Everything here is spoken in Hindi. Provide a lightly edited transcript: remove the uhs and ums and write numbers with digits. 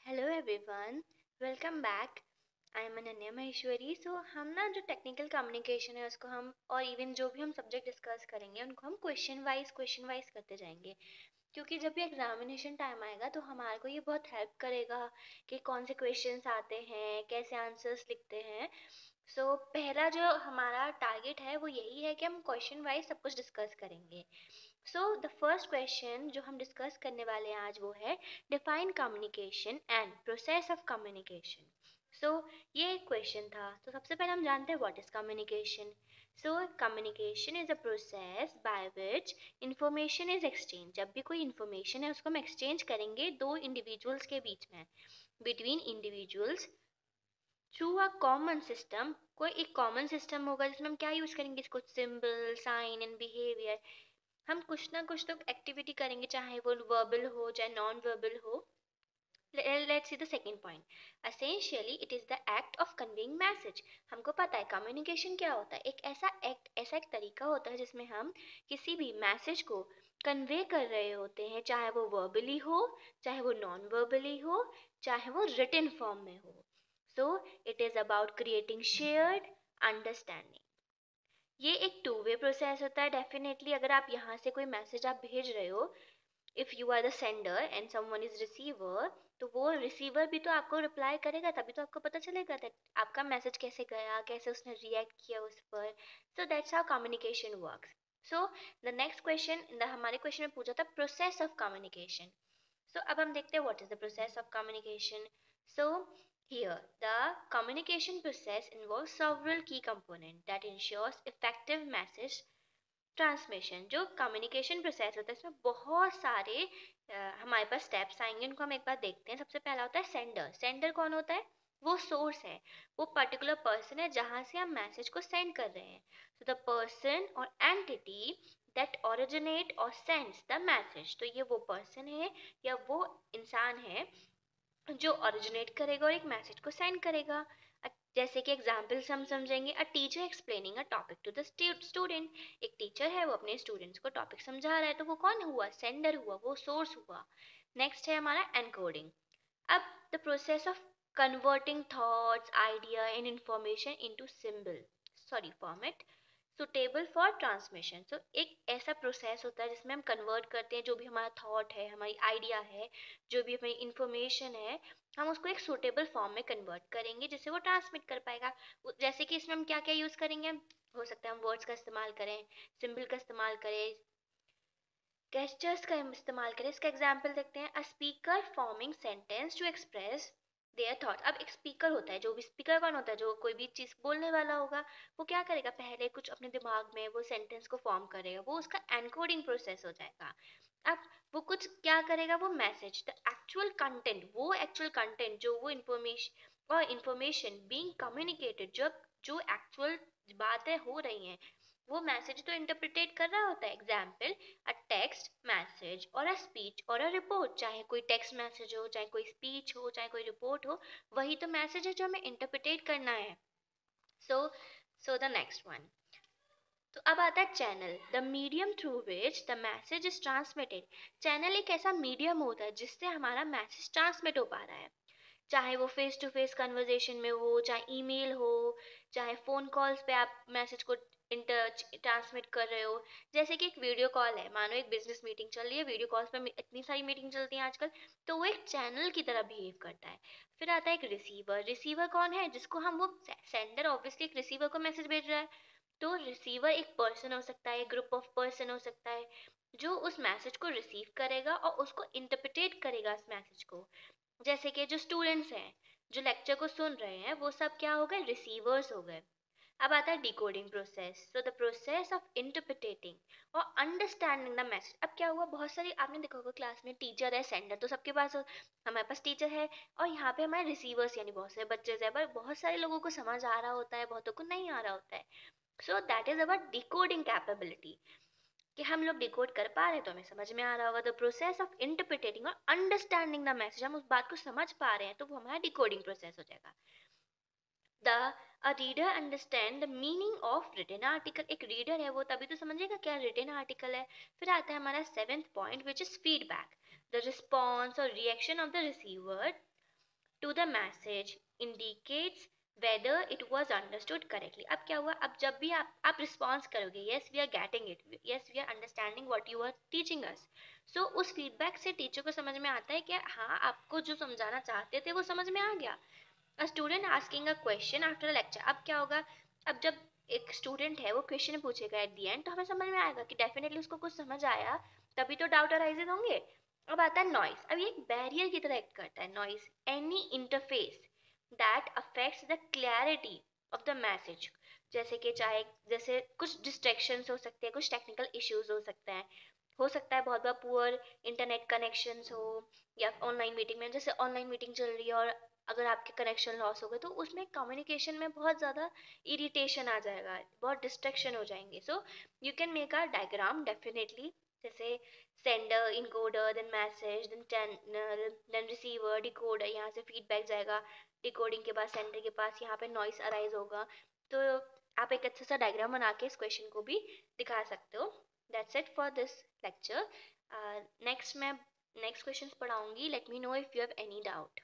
Hello everyone, welcome back. I am Ananya Maheshwari. हम ना जो टेक्निकल कम्युनिकेशन है उसको हम और इवन जो भी हम सब्जेक्ट डिस्कस करेंगे उनको हम क्वेश्चन वाइज करते जाएंगे, क्योंकि जब भी एग्जामिनेशन टाइम आएगा तो हमारे को ये बहुत हेल्प करेगा कि कौन से क्वेश्चंस आते हैं, कैसे आंसर्स लिखते हैं। पहला जो हमारा टारगेट है वो यही है कि हम क्वेश्चन वाइज सब कुछ डिस्कस करेंगे। द फर्स्ट क्वेश्चन जो हम डिस्कस करने वाले हैं आज वो है define communication and process of communication. So ये एक क्वेश्चन था। तो सबसे पहले हम जानते हैं what is communication. Communication is a process by which information is exchange. जब भी कोई इंफॉर्मेशन है उसको हम एक्सचेंज करेंगे दो इंडिविजुअल्स के बीच में, between individuals through a common system. कोई एक कॉमन सिस्टम होगा जिसमें हम क्या यूज करेंगे, इसको सिंबल, साइन एंड बिहेवियर। हम कुछ ना कुछ तो एक्टिविटी करेंगे, चाहे वो वर्बल हो चाहे नॉन वर्बल हो। Let's see the second point. Essentially, it is the act of conveying message. हमको पता है कम्युनिकेशन क्या होता है। एक ऐसा एक तरीका होता है जिसमें हम किसी भी मैसेज को कन्वे कर रहे होते हैं, चाहे वो वर्बली हो, चाहे वो नॉन वर्बली हो, चाहे वो रिटन फॉर्म में हो। It is about creating shared understanding. ये एक टू वे प्रोसेस होता है। डेफिनेटली अगर आप यहाँ से कोई मैसेज आप भेज रहे हो, if you are the sender and someone is receiver, तो वो रिसीवर भी तो आपको रिप्लाई करेगा, तभी तो आपको पता चलेगा दैट आपका मैसेज कैसे गया, कैसे उसने रिएक्ट किया उस पर। That's how communication works. The next question हमारे क्वेश्चन में पूछा था प्रोसेस ऑफ कम्युनिकेशन। अब हम देखते हैं what is the process of communication. So here the communication process involves several key components that ensures effective message transmission. जो कम्युनिकेशन प्रोसेस होता है इसमें बहुत सारे हमारे पास स्टेप्स आएंगे, उनको हम एक बार देखते हैं। सबसे पहला होता है सेंडर। सेंडर कौन होता है? वो सोर्स है, वो पर्टिकुलर पर्सन है जहां से हम मैसेज को सेंड कर रहे हैं। द पर्सन और एंटिटी दैट ओरिजिनेट और सेंड्स द मैसेज। तो ये वो पर्सन है या वो इंसान है जो ओरिजिनेट करेगा और एक मैसेज को सेंड करेगा। जैसे कि एग्जाम्पल से हम समझेंगे, a teacher explaining a topic to the student. एक टीचर है वो अपने स्टूडेंट्स को टॉपिक समझा रहा है, तो वो कौन हुआ? सेंडर हुआ, वो सोर्स हुआ। नेक्स्ट है हमारा एनकोडिंग। अब the process of converting thoughts, idea and information into symbol sorry format suitable for transmission. एक ऐसा प्रोसेस होता है जिसमें हम कन्वर्ट करते हैं जो भी हमारा थॉट है, हमारी आइडिया है, जो भी हमारी इंफॉर्मेशन है, हम उसको एक सूटेबल फॉर्म में कन्वर्ट करेंगे जिससे वो ट्रांसमिट कर पाएगा। जैसे कि इसमें हम क्या क्या यूज करेंगे, हो सकता है हम वर्ड्स का इस्तेमाल करें, सिंबल का इस्तेमाल करें, गेस्टर्स का इस्तेमाल करें। इसका एग्जाम्पल देखते हैं, a speaker forming sentence to express their thought. अब एक स्पीकर होता है, जो भी स्पीकर कौन होता है? जो कोई भी चीज बोलने वाला होगा, वो क्या करेगा? पहले कुछ अपने दिमाग में वो सेंटेंस को फॉर्म करेगा, वो उसका एनकोडिंग प्रोसेस हो जाएगा। अब वो कुछ क्या करेगा? वो मैसेज, द एक्चुअल कंटेंट, वो एक्चुअल कंटेंट जो वो इंफॉर्मेशन बीइंग कम्युनिकेटेड, जब जो एक्चुअल बातें हो रही हैं, वो मैसेज तो इंटरप्रिटेट कर रहा होता है। एग्जाम्पल, अ टेक्स्ट मैसेज और अ स्पीच और अ रिपोर्ट। चाहे कोई टेक्स्ट मैसेज हो, चाहे कोई स्पीच हो, चाहे कोई रिपोर्ट हो, वही तो मैसेज है जो हमें इंटरप्रिटेट करना है। सो द नेक्स्ट वन, तो अब आता है channel, the medium through which the message is transmitted. Channel एक ऐसा मीडियम होता है जिससे हमारा मैसेज ट्रांसमिट हो पा रहा है, चाहे वो फेस टू फेस कन्वर्जेशन में हो, चाहे ईमेल हो, चाहे फोन कॉल्स पे आप मैसेज को ट्रांसमिट कर रहे हो। जैसे कि एक वीडियो कॉल है, मानो एक बिजनेस मीटिंग चल रही है, वीडियो कॉल्स पे इतनी सारी मीटिंग चलती हैं आजकल, तो वो एक चैनल की तरह बिहेव करता है। फिर आता है एक रिसीवर। रिसीवर कौन है? जिसको हम वो सेंडर ऑब्वियसली एक रिसीवर को मैसेज भेज रहा है, तो रिसीवर एक पर्सन हो सकता है, ग्रुप ऑफ पर्सन हो सकता है, जो उस मैसेज को रिसीव करेगा और उसको इंटरप्रिटेट करेगा इस मैसेज को। जैसे कि जो स्टूडेंट्स हैं जो लेक्चर को सुन रहे हैं, वो सब क्या हो गए? रिसीवर्स हो गए। अब आता है decoding process. The process of interpreting और अंडरस्टैंडिंग द मैसेज। अब क्या हुआ, बहुत सारी आपने देखा होगा क्लास में टीचर है, सेंडर तो सबके पास हमारे पास टीचर है, और यहाँ पे हमारे रिसीवर्स यानी बहुत सारे बच्चे हैं, पर बहुत सारे लोगों को समझ आ रहा होता है, बहुतों को नहीं आ रहा होता है। That is our decoding capability, कि हम लोग डिकोड कर पा रहे हैं तो हमें समझ में आ रहा होगा। द प्रोसेस ऑफ इंटरप्रिटेटिंग और अंडरस्टैंडिंग द मैसेज, हम उस बात को समझ पा रहे हैं तो वो हमारा डिकोडिंग प्रोसेस हो जाएगा। The uh reader understand the meaning of written article. एक रीडर है वो तभी तो समझेगा क्या रिटन आर्टिकल है। फिर आता है हमारा seventh point which is feedback, the response और reaction of the receiver to the message indicates whether it was understood correctly. अब क्या हुआ, अब जब भी आप रिस्पॉन्स करोगे, yes we are getting it, yes we are understanding what you are teaching us, so उस फीडबैक से टीचर को समझ में आता है कि हाँ आपको जो समझाना चाहते थे वो समझ में आ गया. A student asking a question after a lecture, अब क्या होगा, अब जब एक स्टूडेंट है वो क्वेश्चन पूछेगा एट दी एंड, तो हमें समझ में आएगा कि डेफिनेटली उसको कुछ समझ आया, तभी तो डाउट अराइजेज होंगे. अब आता है नॉइस. अब ये एक बैरियर की तरह एक्ट करता है noise. Any interface that affects the clarity of the message, जैसे कि चाहे जैसे कुछ डिस्ट्रैक्शंस हो सकते हैं, कुछ टेक्निकल इश्यूज हो सकता है बहुत बार पुअर इंटरनेट कनेक्शंस हो, या ऑनलाइन मीटिंग में, जैसे ऑनलाइन मीटिंग चल रही है और अगर आपके कनेक्शन लॉस हो गए तो उसमें कम्युनिकेशन में बहुत ज़्यादा इरिटेशन आ जाएगा, बहुत डिस्ट्रैक्शन हो जाएंगे. So you can make a diagram definitely, जैसे sender, encoder, then message, then channel, then receiver, decoder, यहाँ से फीडबैक जाएगा डिकोडिंग के बाद सेंडर के पास, यहाँ पे नॉइस अराइज होगा. तो आप एक अच्छा सा डायग्राम बना के इस क्वेश्चन को भी दिखा सकते हो. That's it for this lecture. Next मैं नेक्स्ट क्वेश्चन पढ़ाऊंगी. Let me know if you have any doubt.